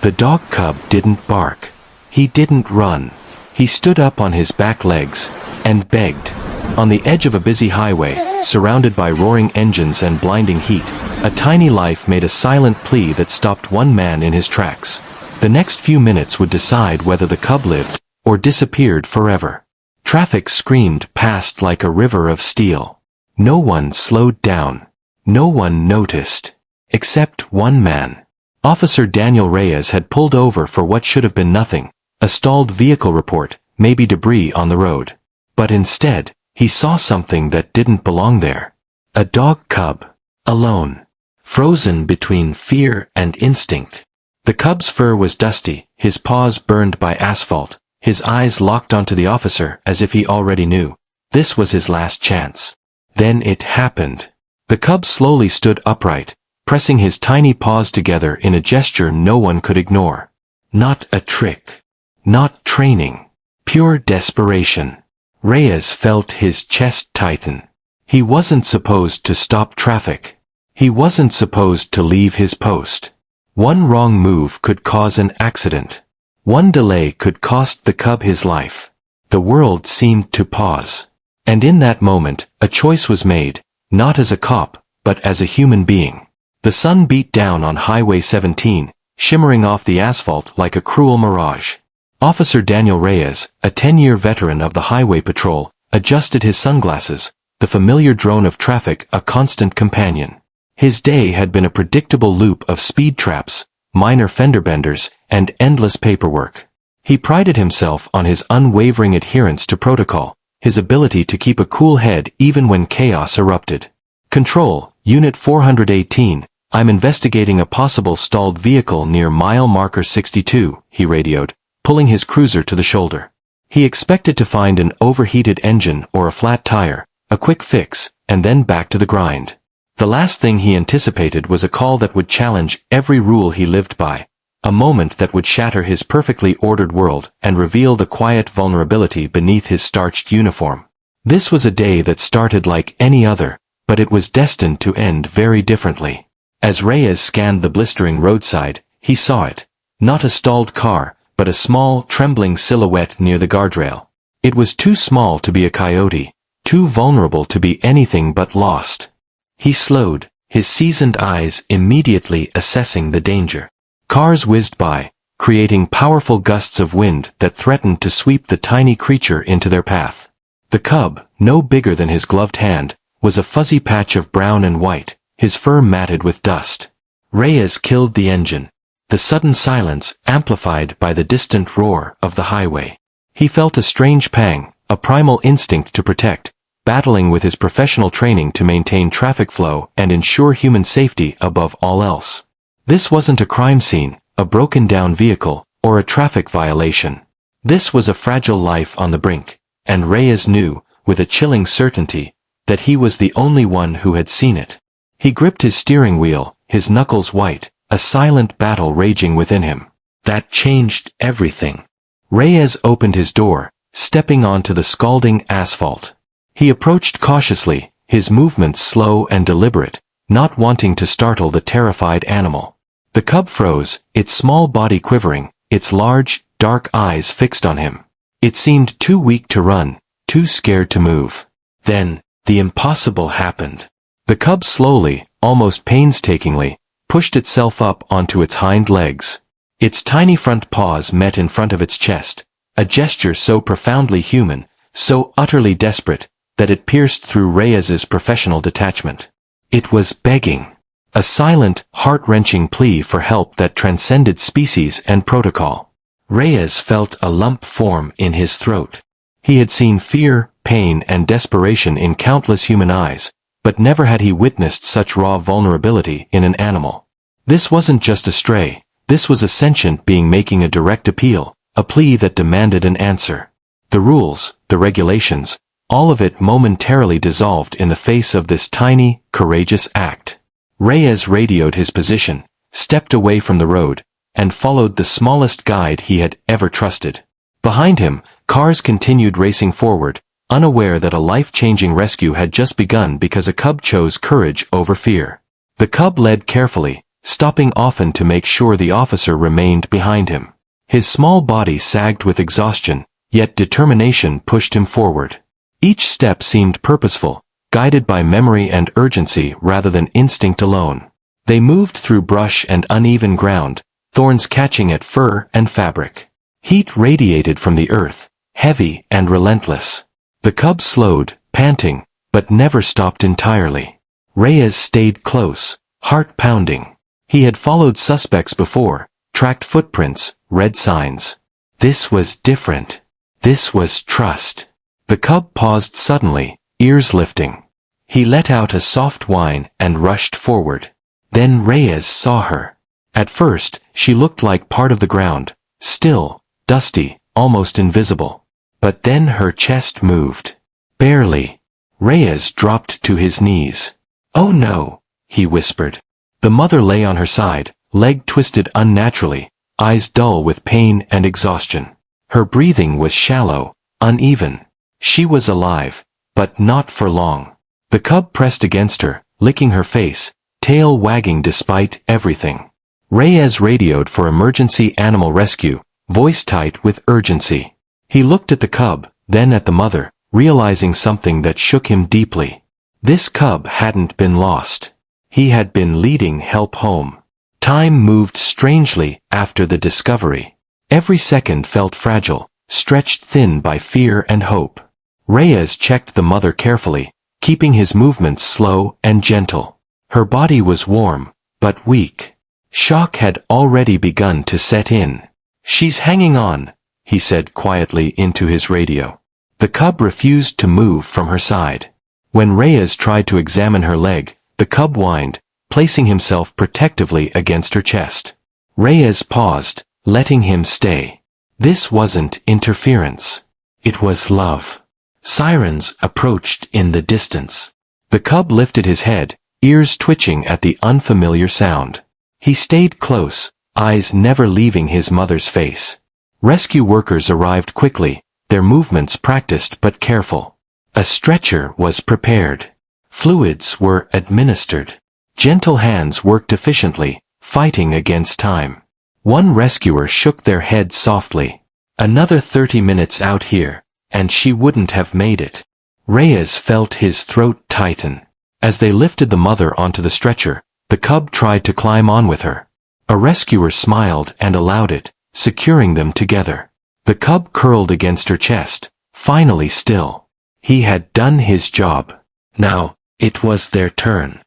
The dog cub didn't bark. He didn't run. He stood up on his back legs and begged. On the edge of a busy highway, surrounded by roaring engines and blinding heat, a tiny life made a silent plea that stopped one man in his tracks. The next few minutes would decide whether the cub lived or disappeared forever. Traffic screamed past like a river of steel. No one slowed down. No one noticed. Except one man. Officer Daniel Reyes had pulled over for what should have been nothing, a stalled vehicle report, maybe debris on the road. But instead, he saw something that didn't belong there. A dog cub. Alone. Frozen between fear and instinct. The cub's fur was dusty, his paws burned by asphalt, his eyes locked onto the officer as if he already knew. This was his last chance. Then it happened. The cub slowly stood upright, pressing his tiny paws together in a gesture no one could ignore. Not a trick. Not training. Pure desperation. Reyes felt his chest tighten. He wasn't supposed to stop traffic. He wasn't supposed to leave his post. One wrong move could cause an accident. One delay could cost the cub his life. The world seemed to pause. And in that moment, a choice was made, not as a cop, but as a human being. The sun beat down on Highway 17, shimmering off the asphalt like a cruel mirage. Officer Daniel Reyes, a 10-year veteran of the Highway Patrol, adjusted his sunglasses, the familiar drone of traffic a constant companion. His day had been a predictable loop of speed traps, minor fender benders, and endless paperwork. He prided himself on his unwavering adherence to protocol, his ability to keep a cool head even when chaos erupted. Control, Unit 418, I'm investigating a possible stalled vehicle near mile marker 62, he radioed, pulling his cruiser to the shoulder. He expected to find an overheated engine or a flat tire, a quick fix, and then back to the grind. The last thing he anticipated was a call that would challenge every rule he lived by, a moment that would shatter his perfectly ordered world and reveal the quiet vulnerability beneath his starched uniform. This was a day that started like any other, but it was destined to end very differently. As Reyes scanned the blistering roadside, he saw it. Not a stalled car, but a small, trembling silhouette near the guardrail. It was too small to be a coyote, too vulnerable to be anything but lost. He slowed, his seasoned eyes immediately assessing the danger. Cars whizzed by, creating powerful gusts of wind that threatened to sweep the tiny creature into their path. The cub, no bigger than his gloved hand, was a fuzzy patch of brown and white, his fur matted with dust. Reyes killed the engine. The sudden silence amplified by the distant roar of the highway. He felt a strange pang, a primal instinct to protect, battling with his professional training to maintain traffic flow and ensure human safety above all else. This wasn't a crime scene, a broken-down vehicle, or a traffic violation. This was a fragile life on the brink, and Reyes knew, with a chilling certainty, that he was the only one who had seen it. He gripped his steering wheel, his knuckles white, a silent battle raging within him. That changed everything. Reyes opened his door, stepping onto the scalding asphalt. He approached cautiously, his movements slow and deliberate, not wanting to startle the terrified animal. The cub froze, its small body quivering, its large, dark eyes fixed on him. It seemed too weak to run, too scared to move. Then, the impossible happened. The cub slowly, almost painstakingly, pushed itself up onto its hind legs. Its tiny front paws met in front of its chest, a gesture so profoundly human, so utterly desperate, that it pierced through Reyes's professional detachment. It was begging. A silent, heart-wrenching plea for help that transcended species and protocol. Reyes felt a lump form in his throat. He had seen fear, pain, and desperation in countless human eyes, but never had he witnessed such raw vulnerability in an animal. This wasn't just a stray, this was a sentient being making a direct appeal, a plea that demanded an answer. The rules, the regulations, all of it momentarily dissolved in the face of this tiny, courageous act. Reyes radioed his position, stepped away from the road, and followed the smallest guide he had ever trusted. Behind him, cars continued racing forward, unaware that a life-changing rescue had just begun because a cub chose courage over fear. The cub led carefully, stopping often to make sure the officer remained behind him. His small body sagged with exhaustion, yet determination pushed him forward. Each step seemed purposeful, guided by memory and urgency rather than instinct alone. They moved through brush and uneven ground, thorns catching at fur and fabric. Heat radiated from the earth, heavy and relentless. The cub slowed, panting, but never stopped entirely. Reyes stayed close, heart pounding. He had followed suspects before, tracked footprints, read signs. This was different. This was trust. The cub paused suddenly, ears lifting. He let out a soft whine and rushed forward. Then Reyes saw her. At first, she looked like part of the ground, still, dusty, almost invisible. But then her chest moved. Barely. Reyes dropped to his knees. "Oh no," he whispered. The mother lay on her side, leg twisted unnaturally, eyes dull with pain and exhaustion. Her breathing was shallow, uneven. She was alive, but not for long. The cub pressed against her, licking her face, tail wagging despite everything. Reyes radioed for emergency animal rescue, voice tight with urgency. He looked at the cub, then at the mother, realizing something that shook him deeply. This cub hadn't been lost. He had been leading help home. Time moved strangely after the discovery. Every second felt fragile, stretched thin by fear and hope. Reyes checked the mother carefully, keeping his movements slow and gentle. Her body was warm, but weak. Shock had already begun to set in. "She's hanging on," he said quietly into his radio. The cub refused to move from her side. When Reyes tried to examine her leg, the cub whined, placing himself protectively against her chest. Reyes paused, letting him stay. This wasn't interference. It was love. Sirens approached in the distance. The cub lifted his head, ears twitching at the unfamiliar sound. He stayed close, eyes never leaving his mother's face. Rescue workers arrived quickly, their movements practiced but careful. A stretcher was prepared. Fluids were administered. Gentle hands worked efficiently, fighting against time. One rescuer shook their head softly. Another 30 minutes out here, and she wouldn't have made it. Reyes felt his throat tighten. As they lifted the mother onto the stretcher, the cub tried to climb on with her. A rescuer smiled and allowed it, securing them together. The cub curled against her chest, finally still. He had done his job. Now, it was their turn.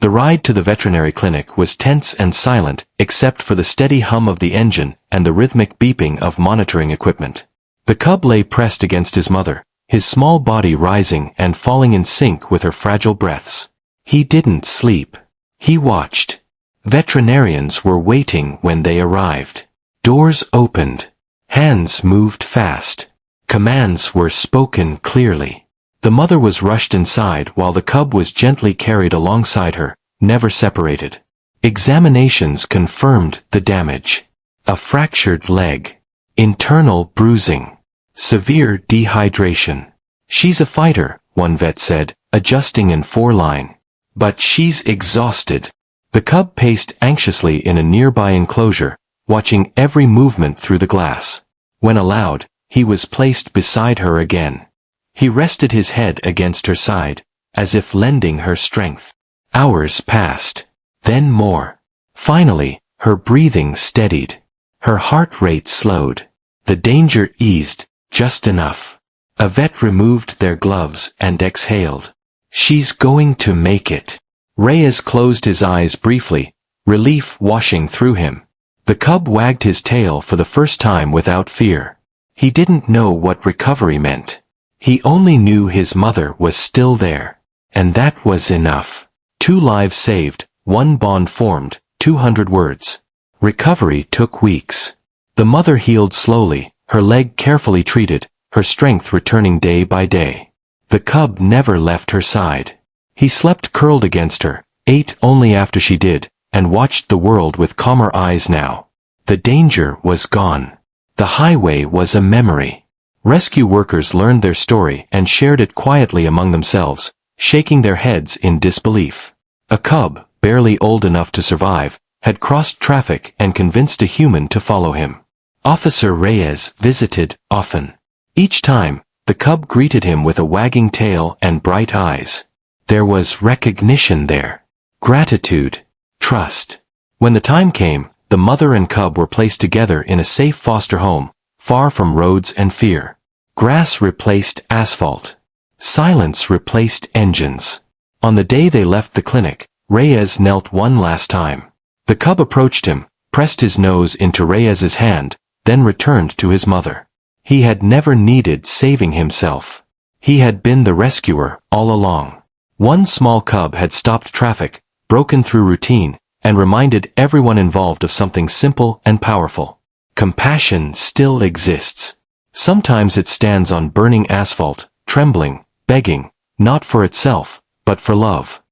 The ride to the veterinary clinic was tense and silent, except for the steady hum of the engine and the rhythmic beeping of monitoring equipment. The cub lay pressed against his mother, his small body rising and falling in sync with her fragile breaths. He didn't sleep. He watched. Veterinarians were waiting when they arrived. Doors opened. Hands moved fast. Commands were spoken clearly. The mother was rushed inside while the cub was gently carried alongside her, never separated. Examinations confirmed the damage. A fractured leg. Internal bruising. Severe dehydration. "She's a fighter," one vet said, adjusting in 4-line. "But she's exhausted." The cub paced anxiously in a nearby enclosure, watching every movement through the glass. When allowed, he was placed beside her again. He rested his head against her side, as if lending her strength. Hours passed. Then more. Finally, her breathing steadied. Her heart rate slowed. The danger eased, just enough. A vet removed their gloves and exhaled. "She's going to make it." Reyes closed his eyes briefly, relief washing through him. The cub wagged his tail for the first time without fear. He didn't know what recovery meant. He only knew his mother was still there. And that was enough. 2 lives saved, 1 bond formed, 200 words. Recovery took weeks. The mother healed slowly, her leg carefully treated, her strength returning day by day. The cub never left her side. He slept curled against her, ate only after she did, and watched the world with calmer eyes now. The danger was gone. The highway was a memory. Rescue workers learned their story and shared it quietly among themselves, shaking their heads in disbelief. A cub, barely old enough to survive, had crossed traffic and convinced a human to follow him. Officer Reyes visited often. Each time, the cub greeted him with a wagging tail and bright eyes. There was recognition there. Gratitude. Trust. When the time came, the mother and cub were placed together in a safe foster home, far from roads and fear. Grass replaced asphalt. Silence replaced engines. On the day they left the clinic, Reyes knelt one last time. The cub approached him, pressed his nose into Reyes's hand, then returned to his mother. He had never needed saving himself. He had been the rescuer all along. One small cub had stopped traffic, broken through routine, and reminded everyone involved of something simple and powerful. Compassion still exists. Sometimes it stands on burning asphalt, trembling, begging, not for itself, but for love.